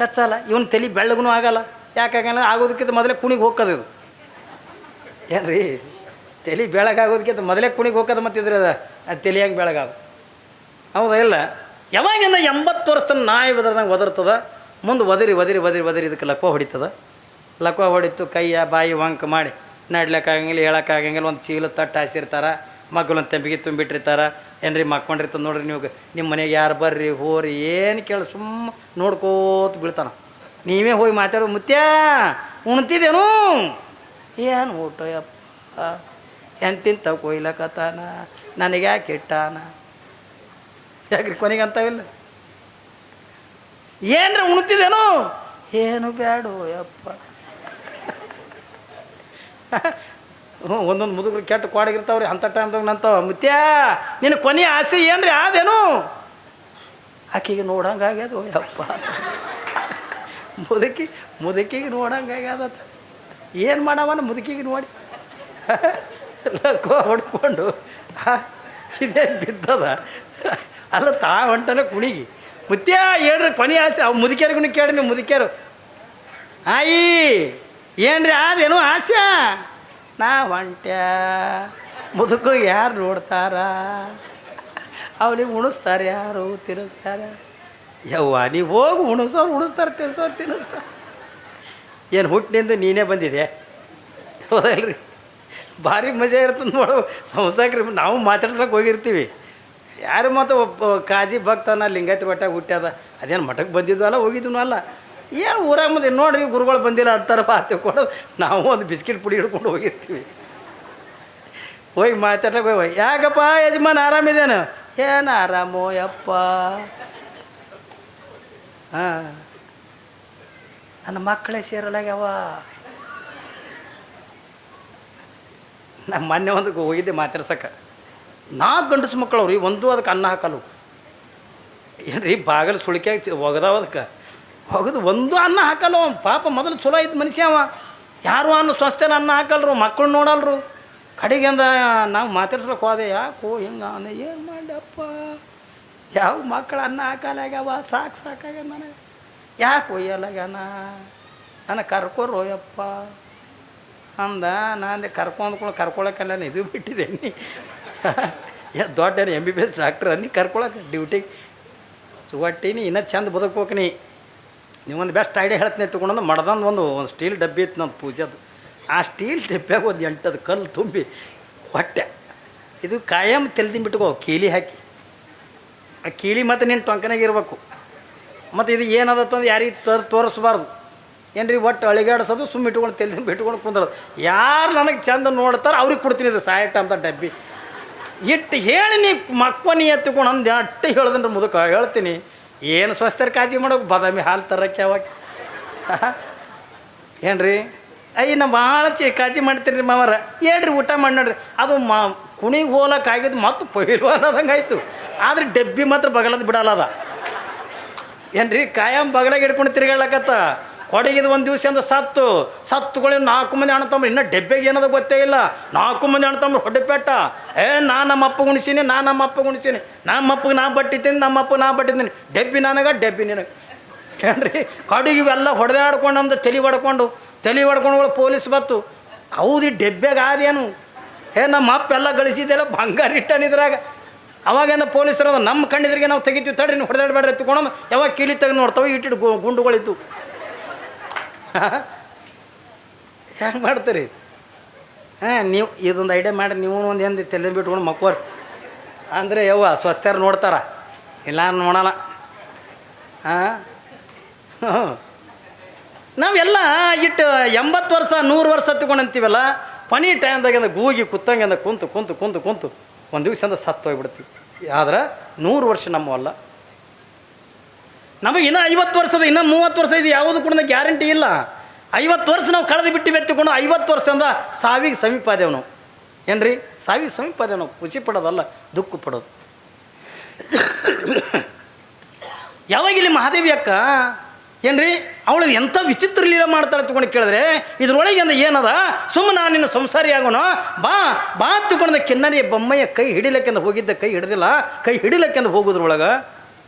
ಕಚ್ಚಲ್ಲ. ಇವನು ತಲೆ ಬೆಳ್ಳಗೂ ಆಗಲ್ಲ. ಯಾಕಾಗಲ್ಲ? ಆಗೋದಕ್ಕಿಂತ ಮೊದಲೇ ಕುಣಿಗೆ ಹೋಗ್ತದೆ ಇದು ಏನು ರೀ, ತಲೆ ಬೆಳಗಾಗೋದಕ್ಕಿಂತ ಮೊದಲೇ ಕುಣಿಗೆ ಹೋಗೋದು. ಮತ್ತಿದ್ರೆ ಅದು ತಲೆ ಹೆಂಗೆ ಬೆಳಗಾದ? ಹೌದಾ ಇಲ್ಲ? ಯಾವಾಗಿಂದ 80 ವರ್ಷದ ನಾಯಿ ಬದ್ರದಂಗೆ ಒದರ್ತದ, ಮುಂದೆ ಒದರಿ ಇದಕ್ಕೆ ಲಕ್ವ ಹೊಡಿತದ. ಲಕ್ವ ಹೊಡಿತು, ಕೈಯ ಬಾಯಿ ವಂಕ ಮಾಡಿ ನಡ್ಲಿಕ್ಕಾಗಂಗಿಲ್ಲ, ಹೇಳೋಕ್ಕಾಗಂಗಿಲ್ಲ. ಒಂದು ಚೀಲ ತಟ್ಟು ಹಾಸಿರ್ತಾರೆ, ಮಗ್ಳೊಂದು ತೆಂಬಿಗೆ ತುಂಬಿಟ್ಟಿರ್ತಾರೆ. ಏನ್ರಿ ಮಕ್ಕೊಂಡಿರ್ತದೆ ನೋಡ್ರಿ. ನೀವು ನಿಮ್ಮ ಮನೆಗೆ ಯಾರು ಬರ್ರಿ ಹೋರಿ ಏನು ಕೇಳಿ ಸುಮ್ಮ ನೋಡ್ಕೋತ ಬೀಳ್ತಾನ. ನೀವೇ ಹೋಗಿ ಮಾತಾಡೋ, ಮುತ್ಯ ಉಣ್ತಿದ್ದೇನು? ಏನು ಊಟ ಯಪ್ಪ, ಎಂತಿಂತ ಕೊಯ್ಲಕತ್ತಾನ, ನನಗೆ ಯಾಕೆ ಇಟ್ಟಾನ? ಯಾಕ್ರಿ ಕೊನೆಗೆ ಅಂತಾವಿಲ್ಲ? ಏನ್ರ ಉಣ್ತಿದ್ದೇನು? ಏನು ಬ್ಯಾಡು ಯಪ್ಪ. ಒಂದೊಂದು ಮುದುಗರು ಕೆಟ್ಟ ಕ್ವಾಡಗಿರ್ತಾವ್ರಿ, ಅಂಥ ಟೈಮ್ದಾಗ ನಂತವ, ಮುತ್ಯ ನಿನ್ನ ಕೊನೆ ಆಸೆ ಏನ್ರಿ ಆದೇನು? ಆಕೆಗೆ ನೋಡಂಗಾಗ್ಯದು ಯಪ್ಪ. ಮುದುಕಿಗೆ ನೋಡಂಗಾಗ್ಯದ. ಏನು ಮಾಡವನ ಮುದುಕಿಗೆ ನೋಡಿ ಲಕ್ವ ಹೊಡ್ಕೊಂಡು ಇದೇ ಬಿದ್ದದ. ಅಲ್ಲ ತಾ ಹೊಂಟನ ಕುಣಿಗಿ. ಮುತ್ಯ ಹೇಳ್ರಿ ಕೊನೆ ಆಸೆ. ಅವು ಮುದುಕಿಯರಿಗೂ ಕೇಳಿ ನೀವು ಮುದುಕಿಯರು, ಆಯಿ ಏನ್ರಿ ಆದೇನು ಆಸೆ? ನಾ ಹೊಂಟ್ಯಾ, ಮುದುಕು ಯಾರು ನೋಡ್ತಾರ? ಅವನಿಗೆ ಉಣಿಸ್ತಾರೆ ಯಾರು? ತಿನ್ನಿಸ್ತಾರೆ. ಯವ್ವ ನೀವು ಹೋಗಿ ಉಣಿಸ್ತಾರೆ, ತಿನ್ನಿಸ್ತಾರೆ. ಏನು ಹುಟ್ಟಿನಿಂದ ನೀನೇ ಬಂದಿದೆ? ಹೌದಲ್ರಿ? ಭಾರಿ ಮಜಾ ಇರ್ತದೆ ನೋಡು ಸಂಸಾಕ್ರಿ. ನಾವು ಮಾತಾಡ್ಸ್ಲಕ್ಕೆ ಹೋಗಿರ್ತೀವಿ. ಯಾರು ಮತ್ತು ಕಾಜಿ ಭಕ್ತನ ಲಿಂಗಾಯತ ಮಠಕ್ಕೆ ಹುಟ್ಟ್ಯದ, ಅದೇನು ಮಠಕ್ಕೆ ಬಂದಿದ್ವಲ್ಲ, ಹೋಗಿದ್ವು ಅಲ್ಲ. ಏನು ಊರಾಗ ಮುಂದೆ ನೋಡ್ರಿ ಗುರುಗಳು ಬಂದಿಲ್ಲ ಅಂತಾರಪ್ಪ ತಿಳ್ಕೊಂಡು ನಾವು ಒಂದು ಬಿಸ್ಕಿಟ್ ಪುಡಿ ಹಿಡ್ಕೊಂಡು ಹೋಗಿರ್ತೀವಿ. ಹೋಗಿ ಮಾತಾಡ್ಲಕ್ಕೆ ಹೋಗಿ, ಯಾಕಪ್ಪ ಯಜಮಾನ್ ಆರಾಮಿದೇನು? ಏನು ಆರಾಮೋ ಯಪ್ಪ. ಹಾಂ, ನನ್ನ ಮಕ್ಕಳೇ ಸೇರಲಾಗ್ಯಾವ. ನಮ್ಮ ಮೊನ್ನೆ ಒಂದಕ್ಕೆ ಹೋಗಿದ್ದೆ ಮಾತಾಡ್ಸಕ್ಕೆ. 4 ಗಂಡಸು ಮಕ್ಕಳು ಅವ್ರಿ, ಒಂದು ಅದಕ್ಕೆ ಅನ್ನ ಹಾಕಲು. ಏನು ರೀ ಬಾಗಲು ಸುಳಿಕೆ ಒಗದಾವ, ಅದಕ್ಕೆ ಒಗದು ಒಂದು ಅನ್ನ ಹಾಕಲ್ಲ. ಪಾಪ ಮೊದಲು ಚಲೋ ಇದ್ದು ಮನುಷ್ಯ ಅವ. ಯಾರು ಅನ್ನ ಸ್ವಸ್ಥನ ಅನ್ನ ಹಾಕಲ್ರು, ಮಕ್ಕಳು ನೋಡಲ್ರು. ಕಡೆಗೆ ಅಂದ ನಾವು ಮಾತಾಡ್ಸ್ಲಿಕ್ಕೆ ಹೋದೆ, ಯಾಕೋ ಹಿಂಗೆ ಅವನ ಏನು ಮಾಡಪ್ಪ, ಯಾವ ಮಕ್ಕಳು ಅನ್ನ ಹಾಕಲಾಗ್ಯಾವ, ಸಾಕಾಗ್ಯ ನನಗೆ, ಯಾಕೆ ಒಯ್ಯಲಾಗ್ಯಾನ, ನನಗೆ ಕರ್ಕೋರೋಯಪ್ಪ ಅಂದ. ನಾನು ಕರ್ಕೊಳಕ್ಕಲ್ಲ, ಇದು ಬಿಟ್ಟಿದ್ದೇನೆ. ದೊಡ್ಡ MBBS ಡಾಕ್ಟ್ರ್ ಅನ್ನಿ ಕರ್ಕೊಳಕ್ಕೆ ಡ್ಯೂಟಿಗೆ ಸುವಟ್ಟಿನಿ. ಇನ್ನೂ ಚಂದ ಬದುಕೋಕನಿ. ನೀವೊಂದು ಬೆಸ್ಟ್ ಐಡಿಯಾ ಹೇಳ್ತೀನಿ ತೊಗೊಂಡು ಮಡ್ದಂದು ಒಂದು ಸ್ಟೀಲ್ ಡಬ್ಬಿ ಇತ್ತು ನನ್ನ ಪೂಜೆದು. ಆ ಸ್ಟೀಲ್ ಡಬ್ಬ್ಯಾಗ ಒಂದು 8 ಕಲ್ಲು ತುಂಬಿ ಹೊಟ್ಟೆ ಇದು ಕಾಯಂ ತೆಲ್ದಿಂಬಿಟ್ಕೋ ಕೀಲಿ ಹಾಕಿ. ಆ ಕೀಲಿ ಮತ್ತು ನಿನ್ನ ಟೊಂಕನಾಗ ಇರಬೇಕು. ಮತ್ತು ಇದು ಏನದತ್ತಂದು ಯಾರಿಗೆ ತೋರಿಸ್ಬಾರ್ದು. ಏನು ರೀ ಒಟ್ಟು ಅಳಿಗಾಡಿಸೋದು, ಸುಮ್ಮ ಇಟ್ಕೊಂಡು ತೆಲ್ದಿಂಬಿ ಇಟ್ಕೊಂಡು ಕುಂದ್ರೋದು. ಯಾರು ನನಗೆ ಚಂದ ನೋಡ್ತಾರೆ ಅವ್ರಿಗೆ ಕೊಡ್ತೀನಿ ಇದು ಸಾಯಟ ಅಂತ ಡಬ್ಬಿ ಇಟ್ಟು ಹೇಳಿ. ನೀ ಮಕ್ಕನಿ ಎತ್ಕೊಂಡು ಅಂದು ಅಟ್ಟು ಹೇಳ್ದನ್ರಿ ಮುದುಕ ಹೇಳ್ತೀನಿ. ಏನು ಸ್ವಸ್ಥರ ಕಾಳಜಿ ಮಾಡೋಕೆ ಬಾದಾಮಿ ಹಾಲು ತರಕ್ಕೆ ಯಾವಾಗ ಏನು ರೀ? ನಾ ಭಾಳ ಕಾಳಜಿ ಮಾಡ್ತೀನಿ ರೀ ಮಾವರ. ಹೇಳ್ರಿ ಊಟ ಮಾಡಿ ನೋಡ್ರಿ. ಅದು ಕುಣಿಗೆ ಹೋಲಕ್ಕೆ ಆಗಿದ್ದು ಮತ್ತು ಪೈಲ್ವಾನ್ ಅನ್ನೋದಂಗೆ ಆಯಿತು. ಆದರೆ ಡಬ್ಬಿ ಮಾತ್ರ ಬಗಲದ ಬಿಡಲ್ಲ ಅದ. ಏನು ರೀ ಕಾಯಂ ಬಗಲಾಗ ಹಿಡ್ಕೊಂಡು ತಿರ್ಗಾಡ್ಲಕತ್ತ. ಕೊಡಗಿದು ಒಂದು ದಿವಸ ಅಂದ ಸತ್ತುಗಳಿಗೆ 4 ಮಂದಿ ಅಣ್ಣ ತಮ್ಮ. ಇನ್ನೂ ಡಬ್ಬೆಗೆ ಏನದ ಗೊತ್ತೇ ಇಲ್ಲ. 4 ಮಂದಿ ಅಣ್ಣ ತಮ್ಮ ಹೊಡೆಪೇಟ. ನಮ್ಮ ಅಪ್ಪಗೆ ಉಣಿಸೀನಿ, ನಮ್ಮ ಅಪ್ಪಗೆ ಉಣಿಸೀನಿ, ನಮ್ಮ ಅಪ್ಪಗೆ ನಾ ಬಟ್ಟಿದ್ದೀನಿ, ನಮ್ಮ ಅಪ್ಪಗೆ ನಾ ಬಟ್ಟಿದ್ದೀನಿ. ಡಬ್ಬಿ ನನಗೆ, ಡಬ್ಬಿ ನಿನಗೆ. ಏನ್ರಿ ಕಡೆಗೆ ಇವೆಲ್ಲ ಹೊಡೆದಾಡ್ಕೊಂಡು ಅಂದ ತಲೆ ಹೊಡ್ಕೊಂಡು ಪೊಲೀಸ್ ಬತ್ತು. ಹೌದು ಈ ಡಬ್ಬೆಗೆ ಆದೇನು ನಮ್ಮ ಅಪ್ಪ ಎಲ್ಲ ಗಳಿಸಿದ್ದೆಲ್ಲ ಬಂಗಾರ ಇಟ್ಟನಿದ್ರಾಗ. ಅವಾಗೇನ ಪೊಲೀಸರು ನಮ್ಮ ಕಣ್ಣಿದ್ರಿಗೆ ನಾವು ತೆಗಿತೀವಿ ತಡ್ರಿ ನೀವು ಹೊಡೆದಾಡಬೇಡ್ರಿ ಎತ್ಕೊಂಡು ಯಾವಾಗ ಕೀಲಿ ತೆಗೆದು ನೋಡ್ತಾವೆ ಇಟ್ಟಿಟ್ಟು ಗುಂಡುಗಳಿತ್ತು. ಹೆಂಗೆ ಮಾಡ್ತೀರಿ? ನೀವು ಇದೊಂದು ಐಡಿಯಾ ಮಾಡಿ ನೀವು ಒಂದು ಏನು ತಲೆ ಬಿಟ್ಕೊಂಡು ಮಕ್ಕೋರಿ ಅಂದರೆ ಯವ್ವ ಸ್ವಸ್ಥರು ನೋಡ್ತಾರ, ಇಲ್ಲ ನೋಡೋಣ. ನಾವೆಲ್ಲ ಇಟ್ಟು 80 ವರ್ಷ 100 ವರ್ಷ ಹತ್ಕೊಂಡು ಅಂತೀವಲ್ಲ, ಪನಿ ಟೈಮ್ದಾಗಿಂದ ಗೂಗಿ ಕುತ್ತಂಗಿಂದ ಕುಂತು ಕುಂತು ಕುಂತು ಕುಂತು ಒಂದು ದಿವಸದಿಂದ ಸತ್ತು ಹೋಗ್ಬಿಡ್ತೀವಿ. ಆದ್ರೆ 100 ವರ್ಷ ನಮ್ಮವಲ್ಲ. ನಮಗೆ ಇನ್ನೂ 50 ವರ್ಷದ ಇನ್ನೂ 30 ವರ್ಷ ಇದು ಯಾವುದು ಕೂಡ ಗ್ಯಾರಂಟಿ ಇಲ್ಲ. 50 ವರ್ಷ ನಾವು ಕಳೆದು ಬಿಟ್ಟು ಬೆತ್ತಿಕೊಂಡು 50 ವರ್ಷದಿಂದ ಸಾವಿಗೆ ಸಮೀಪ ಆದೇವು ನಾವು. ಏನ್ರಿ ಸಾವಿಗೆ ಸಮೀಪ ಆದೇವು ನಾವು. ಖುಷಿ ಪಡೋದಲ್ಲ, ದುಃಖ ಪಡೋದು. ಯಾವಾಗ ಇಲ್ಲಿ ಮಹಾದೇವಿ ಅಕ್ಕ ಏನ್ರಿ ಅವಳು ಎಂಥ ವಿಚಿತ್ರ ಲೀಲ ಮಾಡ್ತಾಳೆ ತಗೊಂಡು ಕೇಳಿದ್ರೆ, ಇದ್ರೊಳಗೆ ಅಂದ ಏನದ, ಸುಮ್ಮನೆ ನಾನು ನಿನ್ನ ಸಂಸಾರಿ ಆಗೋಣ ಬಾ ಬಾ ತಗೊಂಡ ಕಿನ್ನರಿಯ ಬೊಮ್ಮೆಯ ಕೈ ಹಿಡಿಲಕ್ಕೆಂದು ಹೋಗಿದ್ದ, ಕೈ ಹಿಡಿದಿಲ್ಲ, ಕೈ ಹಿಡಿಲಕ್ಕೆಂದು ಹೋಗೋದ್ರೊಳಗೆ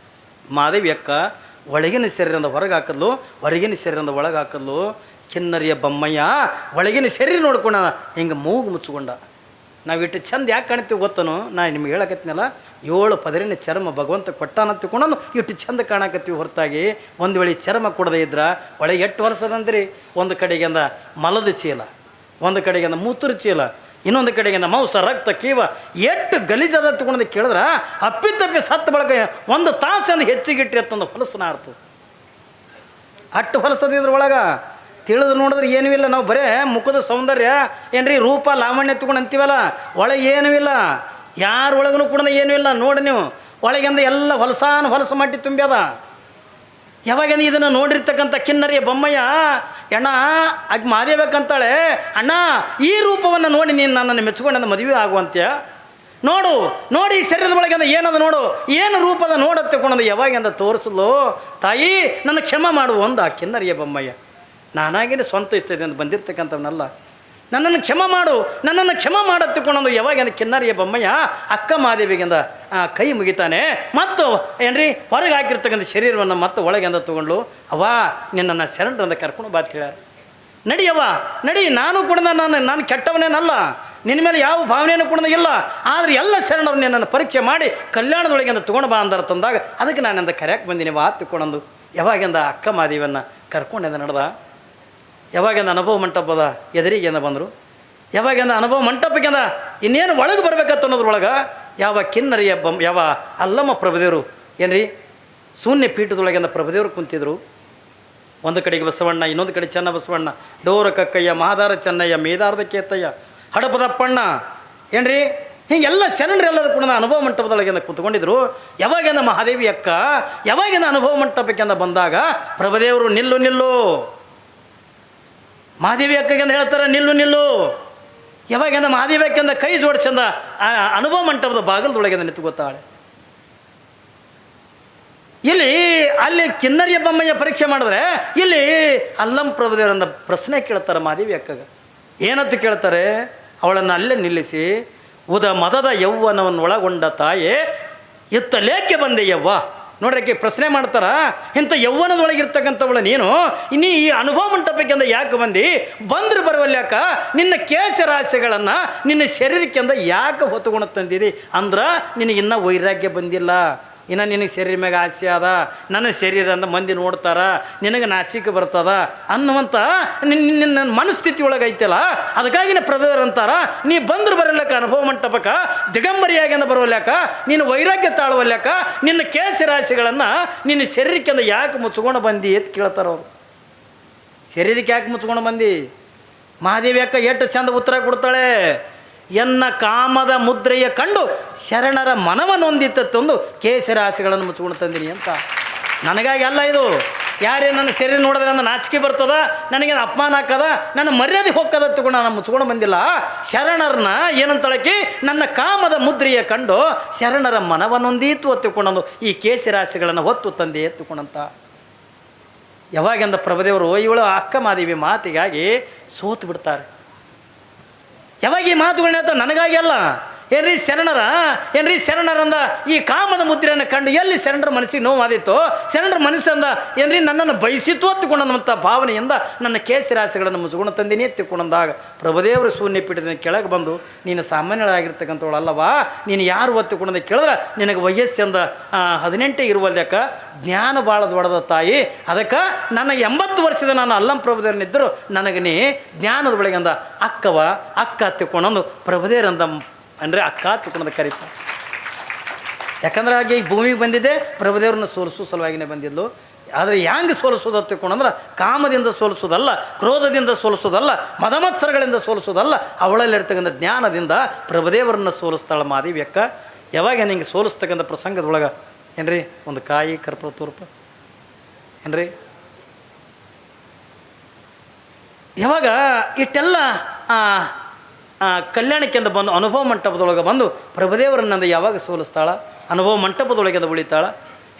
ಮಹಾದೇವಿ ಅಕ್ಕ ಒಳಗಿನ ಶರೀರದ ಹೊರಗೆ ಹಾಕದ್ಲು, ಹೊರಗಿನ ಶರೀರದ ಒಳಗೆ ಹಾಕದ್ಲು. ಕಿನ್ನರಿಯ ಬೊಮ್ಮಯ್ಯ ಒಳಗಿನ ಶರೀರ ನೋಡ್ಕೊಂಡ ಹಿಂಗೆ ಮೂಗು ಮುಚ್ಕೊಂಡ. ನಾವು ಇಟ್ಟು ಚಂದ ಯಾಕೆ ಕಾಣ್ತೀವಿ ಗೊತ್ತನು? ನಾ ನಿಮ್ಗೆ ಹೇಳಕತ್ತೀನಲ್ಲ, 7 ಪದರಿನ ಚರ್ಮ ಭಗವಂತ ಕೊಟ್ಟಾನ ತಿಳ್ಕೊಂಡು ಇಟ್ಟು ಚಂದ ಕಾಣಕತ್ತೀವಿ. ಹೊರತಾಗಿ ಒಂದು ವೇಳೆ ಚರ್ಮ ಕೊಡದೇ ಇದ್ರೆ ಒಳಗೆ 8 ವರ್ಷದಂದ್ರಿ. ಒಂದು ಕಡೆಗಿಂದ ಮಲದ ಚೀಲ, ಒಂದು ಕಡೆಗಿಂದ ಮೂತ್ರ ಚೀಲ, ಇನ್ನೊಂದು ಕಡೆಗಿಂದ ಮಾಂಸ ರಕ್ತ ಕೀವ ಎಷ್ಟು ಗಲೀಜದ ತಗೊಂಡು ಕೇಳಿದ್ರೆ ಅಪ್ಪಿತಪ್ಪಿ ಸತ್ತ ಬಳಕ 1 ತಾಸಂದು ಹೆಚ್ಚಿಗಿಟ್ರಿ ಅಂತಂದು ಹೊಲಸನ ಆಡ್ತು. ಅಟ್ಟು ಹೊಲಸದ ಇದ್ರೊಳಗೆ ತಿಳಿದು ನೋಡಿದ್ರೆ ಏನೂ ಇಲ್ಲ. ನಾವು ಬರೇ ಮುಖದ ಸೌಂದರ್ಯ ಏನ್ರಿ ರೂಪ ಲಾವಣ್ಯ ತಗೊಂಡು ಅಂತೀವಲ್ಲ, ಒಳಗೆ ಏನೂ ಇಲ್ಲ. ಯಾರೊಳಗೂ ಕೂಡ ಏನೂ ಇಲ್ಲ. ನೋಡಿ ನೀವು ಒಳಗಿಂದ ಎಲ್ಲ ಹೊಲಸು ಮಟ್ಟಿ ತುಂಬ್ಯದ. ಯಾವಾಗ ಇದನ್ನು ನೋಡಿರ್ತಕ್ಕಂಥ ಕಿನ್ನರಿಯ ಬೊಮ್ಮಯ್ಯ ಅಣ್ಣ ಆಕೆ ಮಾದೇಬೇಕಂತಾಳೆ, ಅಣ್ಣ ಈ ರೂಪವನ್ನು ನೋಡಿ ನೀನು ನನ್ನನ್ನು ಮೆಚ್ಕೊಂಡು ಮದುವೆ ಆಗುವಂತ್ಯ ನೋಡು, ನೋಡಿ ಶರೀರದ ಒಳಗಿಂದ ಏನದ ನೋಡು, ಏನು ರೂಪದ ನೋಡತ್ತೆ ಕೊಂಡಂದು ಯಾವಾಗಿಂದ ತೋರಿಸಲು ತಾಯಿ ನನ್ನ ಕ್ಷಮ ಮಾಡುವ ಒಂದು ಆ ಕಿನ್ನರಿಯ ಬೊಮ್ಮಯ್ಯ. ನಾನಾಗಿನೇ ಸ್ವಂತ ಇಚ್ಛೆದಿಂದ ಬಂದಿರ್ತಕ್ಕಂಥವನ್ನಲ್ಲ, ನನ್ನನ್ನು ಕ್ಷಮ ಮಾಡು, ನನ್ನನ್ನು ಕ್ಷಮ ಮಾಡತ್ತಿಕೊಂಡೊಂದು ಯಾವಾಗಿಂದ ಕಿನ್ನರಿಯ ಬೊಮ್ಮಯ್ಯ ಅಕ್ಕ ಮಾದೇವಿಗಿಂದ ಕೈ ಮುಗಿತಾನೆ. ಮತ್ತು ಏನ್ರಿ ಹೊರಗೆ ಹಾಕಿರ್ತಕ್ಕಂಥ ಶರೀರವನ್ನು ಮತ್ತೆ ಒಳಗಿಂದ ತೊಗೊಂಡು ಅವ್ವ ನಿನ್ನನ್ನು ಶರಣರಿಂದ ಕರ್ಕೊಂಡು ಬಾತ್ ಕೇಳ, ನಡಿಯವ್ವ ನಡಿ, ನಾನು ಕೂಡ ನಾನು ಕೆಟ್ಟವನೇನಲ್ಲ, ನಿನ್ನ ಮೇಲೆ ಯಾವ ಭಾವನೆಯನ್ನು ಕೂಡ ಇಲ್ಲ, ಆದರೆ ಎಲ್ಲ ಶರಣರು ನಿನ್ನನ್ನು ಪರೀಕ್ಷೆ ಮಾಡಿ ಕಲ್ಯಾಣದೊಳಗಿಂದ ತೊಗೊಂಡು ಬಾ ಅಂದಾರ ತಂದಾಗ ಅದಕ್ಕೆ ನಾನಿಂದ ಕರೆಯಕ್ಕೆ ಬಂದೀನಿ ವಾ ತಿಕ್ಕೊಂಡಂದು ಯಾವಾಗಿಂದ ಅಕ್ಕ ಮಾದೇವಿಯನ್ನು ಕರ್ಕೊಂಡಿಂದ ನಡೆದ. ಯಾವಾಗಿಂದ ಅನುಭವ ಮಂಟಪದ ಎದುರಿಗೆಂದ ಬಂದರು, ಯಾವಾಗಿಂದ ಅನುಭವ ಮಂಟಪಕ್ಕಿಂದ ಇನ್ನೇನು ಒಳಗೆ ಬರ್ಬೇಕತ್ತ ಅನ್ನೋದ್ರೊಳಗೆ ಯಾವ ಕಿನ್ನರಿಯ ಯಾವ ಅಲ್ಲಮ್ಮ ಪ್ರಭುದೇವರು ಏನ್ರಿ ಶೂನ್ಯ ಪೀಠದೊಳಗಿಂದ ಪ್ರಭುದೇವರು ಕುಂತಿದ್ರು. ಒಂದು ಕಡೆಗೆ ಬಸವಣ್ಣ, ಇನ್ನೊಂದು ಕಡೆ ಚೆನ್ನ ಬಸವಣ್ಣ, ಡೋರ ಕಕ್ಕಯ್ಯ, ಮಹಾದಾರ ಚೆನ್ನಯ್ಯ, ಮೇದಾರದ ಕೇತಯ್ಯ, ಹಡಪದಪ್ಪಣ್ಣ ಏನ್ರಿ ಹೀಗೆಲ್ಲ ಶರಣರೆಲ್ಲರೂ ಕೂಡ ಅನುಭವ ಮಂಟಪದೊಳಗಿಂದ ಕೂತ್ಕೊಂಡಿದ್ರು. ಯಾವಾಗಿಂದ ಮಹಾದೇವಿ ಅಕ್ಕ ಯಾವಾಗಿಂದ ಅನುಭವ ಮಂಟಪಕ್ಕಿಂದ ಬಂದಾಗ ಪ್ರಭುದೇವರು ನಿಲ್ಲು ನಿಲ್ಲು, ಮಹಾದೇವಿ ಅಕ್ಕಗೆಂದು ಹೇಳ್ತಾರೆ ನಿಲ್ಲು ನಿಲ್ಲು. ಯಾವಾಗಿಂದ ಮಹಾದೇವಿ ಅಕ್ಕಿಂದ ಕೈ ಜೋಡಿಸಿಂದ ಆ ಅನುಭವ ಮಂಟಪದ ಬಾಗಿಲದೊಳಗಿಂದ ನಿಂತು ಗೊತ್ತಾಳೆ. ಇಲ್ಲಿ ಅಲ್ಲಿ ಕಿನ್ನರಿಯ ಬೊಮ್ಮಯ್ಯ ಪರೀಕ್ಷೆ ಮಾಡಿದ್ರೆ ಇಲ್ಲಿ ಅಲ್ಲಂ ಪ್ರಭುದೇವರಿಂದ ಪ್ರಶ್ನೆ ಕೇಳ್ತಾರೆ ಮಹಾದೇವಿ ಅಕ್ಕಗೆ. ಏನಂತ ಕೇಳ್ತಾರೆ? ಅವಳನ್ನು ಅಲ್ಲೇ ನಿಲ್ಲಿಸಿ, ಉದ ಮದದ ಯೌವನವನ್ನು ಒಳಗೊಂಡ ತಾಯೇ ಎತ್ತಲೇಕೆ ಬಂದೆ ಯವ್ವ. ನೋಡ್ರಿ ಪ್ರಶ್ನೆ ಮಾಡ್ತಾರ, ಇಂಥ ಯೌವನದೊಳಗಿರ್ತಕ್ಕಂಥವಳು ನೀನು ಇನ್ನೀ ಈ ಅನುಭವ ಮಂಟಪಕ್ಕಿಂದ ಯಾಕೆ ಬಂದ್ರೆ ಬರುವಲ್ಯಾಕ ನಿನ್ನ ಕೇಶರಾಶಿಗಳನ್ನು ನಿನ್ನ ಶರೀರಕ್ಕಿಂದ ಯಾಕೆ ಹೊತ್ತುಕೊಂಡು ತಂದಿದಿ ಅಂದ್ರೆ ನಿನಗಿನ್ನೂ ವೈರಾಗ್ಯ ಬಂದಿಲ್ಲ, ಇನ್ನು ನಿನಗೆ ಶರೀರ ಮ್ಯಾಗ ಆಸೆ ಅದ, ನನ್ನ ಶರೀರ ಅಂದ ಮಂದಿ ನೋಡ್ತಾರ, ನಿನಗೆ ನಾಚಿಕೆ ಬರ್ತದ ಅನ್ನುವಂಥ ನಿನ್ನ ಮನಸ್ಥಿತಿ ಒಳಗೆ ಐತಲ್ಲ. ಅದಕ್ಕಾಗಿನ ಪ್ರಭುವರು ಅಂತಾರ, ನೀ ಬಂದ್ರೆ ಬರಲ್ಯಾಕ ಅನುಭವ ಮಂಟಪಕ್ಕೆ ದಿಗಂಬರಿಯಾಗಿಂದ ಬರೋಲ್ಯಾಕ, ನೀನು ವೈರಾಗ್ಯ ತಾಳುವಲ್ಯಾಕ, ನಿನ್ನ ಕೇಶರಾಶಿಗಳನ್ನು ನಿನ್ನ ಶರೀರಕ್ಕಿಂದ ಯಾಕೆ ಮುಚ್ಕೊಂಡು ಬಂದಿ ಅಂತ ಕೇಳ್ತಾರ ಅವರು. ಶರೀರಕ್ಕೆ ಯಾಕೆ ಮುಚ್ಕೊಂಡು ಬಂದಿ? ಮಹಾದೇವಿ ಅಕ್ಕ ಎಷ್ಟು ಚಂದ ಉತ್ತರ ಕೊಡ್ತಾಳೆ, ಎನ್ನ ಕಾಮದ ಮುದ್ರೆಯ ಕಂಡು ಶರಣರ ಮನವನ್ನೊಂದಿತ್ತೊಂದು ಕೇಸರಾಶಿಗಳನ್ನು ಮುಚ್ಕೊಂಡು ತಂದಿನಿ ಅಂತ. ನನಗಾಗಿ ಅಲ್ಲ ಇದು, ಯಾರೇ ನನ್ನ ಶರೀರ ನೋಡಿದ್ರೆ ನನ್ನ ನಾಚಿಕೆ ಬರ್ತದ, ನನಗೆ ಅಪಮಾನ ಹಾಕದ, ನನ್ನ ಮರ್ಯಾದೆ ಹೋಗ್ಕದ ತಗೊಂಡು ನಾನು ಮುಚ್ಕೊಂಡು ಬಂದಿಲ್ಲ. ಶರಣರನ್ನ ಏನಂತಳಕಿ ನನ್ನ ಕಾಮದ ಮುದ್ರೆಯ ಕಂಡು ಶರಣರ ಮನವನ್ನೊಂದೀತು ಹೊತ್ತುಕೊಂಡಂದು ಈ ಕೇಸರಾಶಿಗಳನ್ನು ಹೊತ್ತು ತಂದೆ ಎತ್ತುಕೊಂಡಂತ. ಯಾವಾಗಿಂದ ಪ್ರಭುದೇವರು ಇವಳು ಅಕ್ಕ ಮಾದೇವಿ ಮಾತಿಗಾಗಿ ಸೋತು ಬಿಡ್ತಾರೆ. ಯಾವಾಗ ಈ ಮಾತುಗಳನ್ನ ಹೇಳ್ತಾರೆ ನನಗಾಗಿ ಅಲ್ಲ, ಏನ್ರಿ ಶರಣರಂದ ಈ ಕಾಮದ ಮುದ್ರೆಯನ್ನು ಕಂಡು ಎಲ್ಲಿ ಶರಣರ ಮನಸ್ಸಿಗೆ ನೋವಾದಿತ್ತು, ಶರಣರ ಮನಸ್ಸಂದ ಏನ್ರಿ ನನ್ನನ್ನು ಬಯಸಿತ್ತು ತಿಳ್ಕೊಂಡಂಥ ಭಾವನೆಯಿಂದ ನನ್ನ ಕೇಸರಾಸೆಗಳನ್ನು ಮುಸುಗುಣ ತಂದಿನಿ ತಿಳ್ಕೊಂಡಂದಾಗ ಪ್ರಭುದೇವರು ಶೂನ್ಯ ಪೀಠದಿಂದ ಕೆಳಗೆ ಬಂದು ನೀನು ಸಾಮಾನ್ಯಳಾಗಿರ್ತಕ್ಕಂಥವಳು ಅಲ್ಲವಾ, ನೀನು ಯಾರು ಒತ್ತಿಕೊಂಡಂದು ಕೇಳಿದ್ರೆ ನಿನಗೆ ವಯಸ್ಸಿಂದ 18 ಇರುವಲ್ದಕ್ಕ ಜ್ಞಾನ ಭಾಳ ದೊಡ್ಡದ ತಾಯಿ, ಅದಕ್ಕೆ ನನಗೆ 80 ವರ್ಷದ ನಾನು ಅಲ್ಲಂ ಪ್ರಭುದೇವರನ್ನಿದ್ದರು ನನಗೆ ನೀ ಜ್ಞಾನದ ಬೆಳಗಿಂದ ಅಕ್ಕ ತಿಳ್ಕೊಂಡಂದು ಪ್ರಭುದೇವರಂದ ಅಂದರೆ ಅಕ್ಕ ತಿಳ್ಕೊಂಡಂದು ಕರೀತಾರೆ. ಯಾಕಂದ್ರೆ ಹಾಗೆ ಈ ಭೂಮಿಗೆ ಬಂದಿದ್ದೆ ಪ್ರಭುದೇವ್ರನ್ನ ಸೋಲಿಸೋ ಸಲುವಾಗಿನೇ ಬಂದಿದ್ಲು. ಆದರೆ ಹ್ಯಾಂಗೆ ಸೋಲಿಸೋದು ತಿಳ್ಕೊಂಡ್ರೆ ಕಾಮದಿಂದ ಸೋಲಿಸೋದಲ್ಲ, ಕ್ರೋಧದಿಂದ ಸೋಲಿಸೋದಲ್ಲ, ಮದಮತ್ಸರಗಳಿಂದ ಸೋಲಿಸೋದಲ್ಲ, ಅವಳಲ್ಲಿರ್ತಕ್ಕಂಥ ಜ್ಞಾನದಿಂದ ಪ್ರಭುದೇವರನ್ನ ಸೋಲಿಸ್ತಾಳೆ ಮಾದೇವಿ ಅಕ್ಕ. ಯಾವಾಗ ನಿಂಗೆ ಸೋಲಿಸ್ತಕ್ಕಂಥ ಪ್ರಸಂಗದೊಳಗೆ ಏನ್ರಿ ಒಂದು ಕಾಯಿ ಕರ್ಪೂರ ತೋರ್ಪ ಏನ್ರಿ ಯಾವಾಗ ಇಷ್ಟೆಲ್ಲ ಕಲ್ಯಾಣಕ್ಕೆಂದು ಬಂದು ಅನುಭವ ಮಂಟಪದೊಳಗೆ ಬಂದು ಪ್ರಭುದೇವರನ್ನಂದು ಯಾವಾಗ ಸೋಲಿಸ್ತಾಳ, ಅನುಭವ ಮಂಟಪದೊಳಗೆ ಉಳಿತಾಳ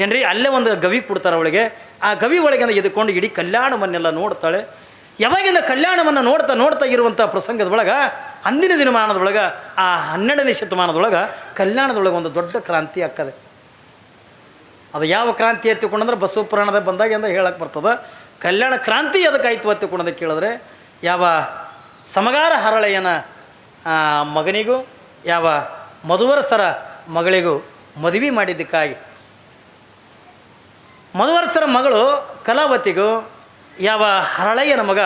ಏನ್ರಿ. ಅಲ್ಲೇ ಒಂದು ಗವಿ ಕೊಡ್ತಾರೆ ಅವಳಿಗೆ, ಆ ಗವಿ ಒಳಗೆ ಎದ್ಕೊಂಡು ಇಡೀ ಕಲ್ಯಾಣವನ್ನೆಲ್ಲ ನೋಡ್ತಾಳೆ. ಯಾವಾಗಿಂದ ಕಲ್ಯಾಣವನ್ನು ನೋಡ್ತಾ ಇರುವಂಥ ಪ್ರಸಂಗದೊಳಗೆ ಅಂದಿನ ದಿನಮಾನದೊಳಗೆ ಆ 12ನೇ ಶತಮಾನದೊಳಗೆ ಕಲ್ಯಾಣದೊಳಗೆ ಒಂದು ದೊಡ್ಡ ಕ್ರಾಂತಿ ಆಗ್ತದೆ. ಅದು ಯಾವ ಕ್ರಾಂತಿ ಎತ್ತಿಕೊಂಡಂದ್ರೆ ಬಸವ ಪುರಾಣದ ಬಂದಾಗ ಎಂದು ಹೇಳಕ್ಕೆ ಬರ್ತದೆ. ಕಲ್ಯಾಣ ಕ್ರಾಂತಿ ಅದಕ್ಕಾಯ್ತು ಎತ್ತಿಕೊಂಡಂತ ಕೇಳಿದ್ರೆ ಯಾವ ಸಮಗಾರ ಹರಳೆಯನ ಮಗನಿಗೂ ಯಾವ ಮಧುವರಸರ ಮಗಳಿಗೂ ಮದುವೆ ಮಾಡಿದ್ದಕ್ಕಾಗಿ ಮಧುವರಸರ ಮಗಳು ಕಲಾವತಿಗೂ ಯಾವ ಹರಳಯ್ಯನ ಮಗ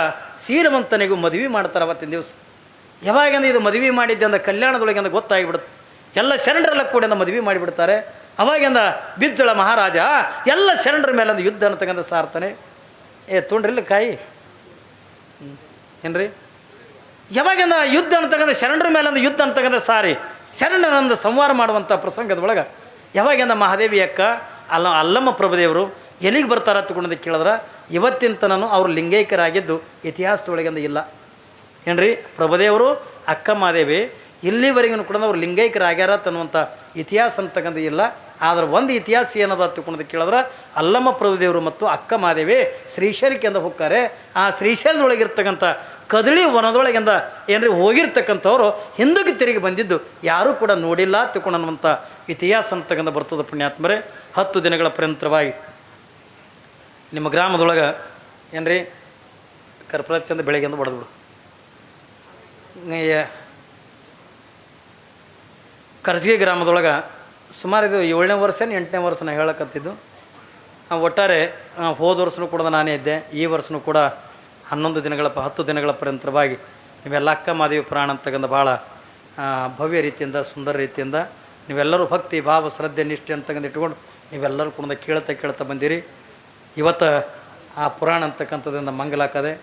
ಶ್ರೀಮಂತನಿಗೂ ಮದುವೆ ಮಾಡ್ತಾರೆ ಅವತ್ತಿನ ದಿವಸ. ಯಾವಾಗಂದ್ರೆ ಇದು ಮದುವೆ ಮಾಡಿದ್ದೆ ಅಂದ ಕಲ್ಯಾಣದೊಳಗೆ ಅಂದ ಗೊತ್ತಾಗಿಬಿಡುತ್ತೆ, ಎಲ್ಲ ಶರಣರೆಲ್ಲ ಕೂಡ ಮದುವೆ ಮಾಡಿಬಿಡ್ತಾರೆ. ಅವಾಗಿಂದ ಬಿಜ್ಜಳ ಮಹಾರಾಜ ಎಲ್ಲ ಶರಣರ ಮೇಲೆ ಒಂದು ಯುದ್ಧ ಅಂತಕ್ಕಂಥ ಸಾರ್ತಾನೆ. ತೊಂಡ್ರಿಲ್ಲ ಕಾಯಿ ಏನ್ರಿ, ಯಾವಾಗಿಂದ ಯುದ್ಧ ಅಂತಕ್ಕಂಥ ಶರಣರ ಮೇಲೆ ಒಂದು ಯುದ್ಧ ಅಂತಕ್ಕಂಥ ಸಾರಿ ಶರಣರನ್ನು ಸಂಹಾರ ಮಾಡುವಂಥ ಪ್ರಸಂಗದೊಳಗೆ ಯಾವಾಗಿಂದ ಮಹಾದೇವಿ ಅಕ್ಕ ಅಲ್ಲಮ್ಮ ಪ್ರಭುದೇವರು ಎಲ್ಲಿಗೆ ಬರ್ತಾರ ತಗೊಂಡು ಕೇಳಿದ್ರೆ ಇವತ್ತಿನ ತನೂ ಅವರು ಲಿಂಗೈಕ್ಯರಾಗಿದ್ದು ಇತಿಹಾಸದೊಳಗಿಂದ ಇಲ್ಲ ಏನ್ರಿ. ಪ್ರಭುದೇವರು ಅಕ್ಕ ಮಹಾದೇವಿ ಇಲ್ಲಿವರೆಗೂ ಕೂಡ ಅವ್ರು ಲಿಂಗೈಕ್ಯರಾಗ್ಯಾರ ತನ್ನುವಂಥ ಇತಿಹಾಸ ಅಂತಕ್ಕಂಥ ಇಲ್ಲ. ಆದರೆ ಒಂದು ಇತಿಹಾಸ ಏನದ ತಿಳ್ಕೊಂಡು ಕೇಳಿದ್ರೆ ಅಲ್ಲಮ್ಮ ಪ್ರಭುದೇವರು ಮತ್ತು ಅಕ್ಕ ಮಹಾದೇವಿ ಶ್ರೀಶೈಲಕ್ಕೆಂದು ಹೋಗ್ತಾರೆ. ಆ ಶ್ರೀಶೈಲದೊಳಗಿರ್ತಕ್ಕಂಥ ಕದಳಿ ವನದೊಳಗಿಂದ ಏನ್ರಿ ಹೋಗಿರ್ತಕ್ಕಂಥವ್ರು ಹಿಂದಕ್ಕೆ ತಿರುಗಿ ಬಂದಿದ್ದು ಯಾರೂ ಕೂಡ ನೋಡಿಲ್ಲ ತಿಳ್ಕೊಂಡಂಥ ಇತಿಹಾಸ ಅಂತಕ್ಕಂಥ ಬರ್ತದೆ. ಪುಣ್ಯಾತ್ಮರೇ, 10 ದಿನಗಳ ಪರ್ಯಂತರವಾಗಿ ನಿಮ್ಮ ಗ್ರಾಮದೊಳಗೆ ಏನ್ರಿ ಕರ್ಪೂರ ಚಂದ ಬೆಳಗ್ಗೆಂದು ಬಡ್ದ್ಬಿಡು. ಕರ್ಜಿಗೆ ಗ್ರಾಮದೊಳಗೆ ಸುಮಾರು ಇದು 7ನೇ ವರ್ಷ 8ನೇ ವರ್ಷ ನಾನು ಹೇಳಕತ್ತಿದ್ದು. ಒಟ್ಟಾರೆ ಹೋದ ವರ್ಷನೂ ಕೂಡ ನಾನೇ ಇದ್ದೆ, ಈ ವರ್ಷನೂ ಕೂಡ 10 ದಿನಗಳ ಪರ್ಯಂತರವಾಗಿ ನೀವೆಲ್ಲ ಅಕ್ಕ ಮಾದೇವಿ ಪುರಾಣ ಅಂತಕ್ಕಂಥ ಭಾಳ ಭವ್ಯ ರೀತಿಯಿಂದ ಸುಂದರ ರೀತಿಯಿಂದ ನೀವೆಲ್ಲರೂ ಭಕ್ತಿ ಭಾವ ಶ್ರದ್ಧೆ ನಿಷ್ಠೆ ಅಂತಕ್ಕಂಥ ಇಟ್ಕೊಂಡು ನೀವೆಲ್ಲರೂ ಕೂಡ ಕೇಳ್ತಾ ಬಂದಿರಿ. ಇವತ್ತು ಆ ಪುರಾಣ ಅಂತಕ್ಕಂಥದ್ರಿಂದ ಮಂಗಲಾಕದೆ.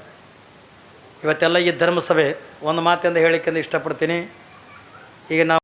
ಇವತ್ತೆಲ್ಲ ಈ ಧರ್ಮಸಭೆ ಒಂದು ಮಾತಿಂದ ಹೇಳಿಕೆಂದು ಇಷ್ಟಪಡ್ತೀನಿ. ಈಗ ನಾವು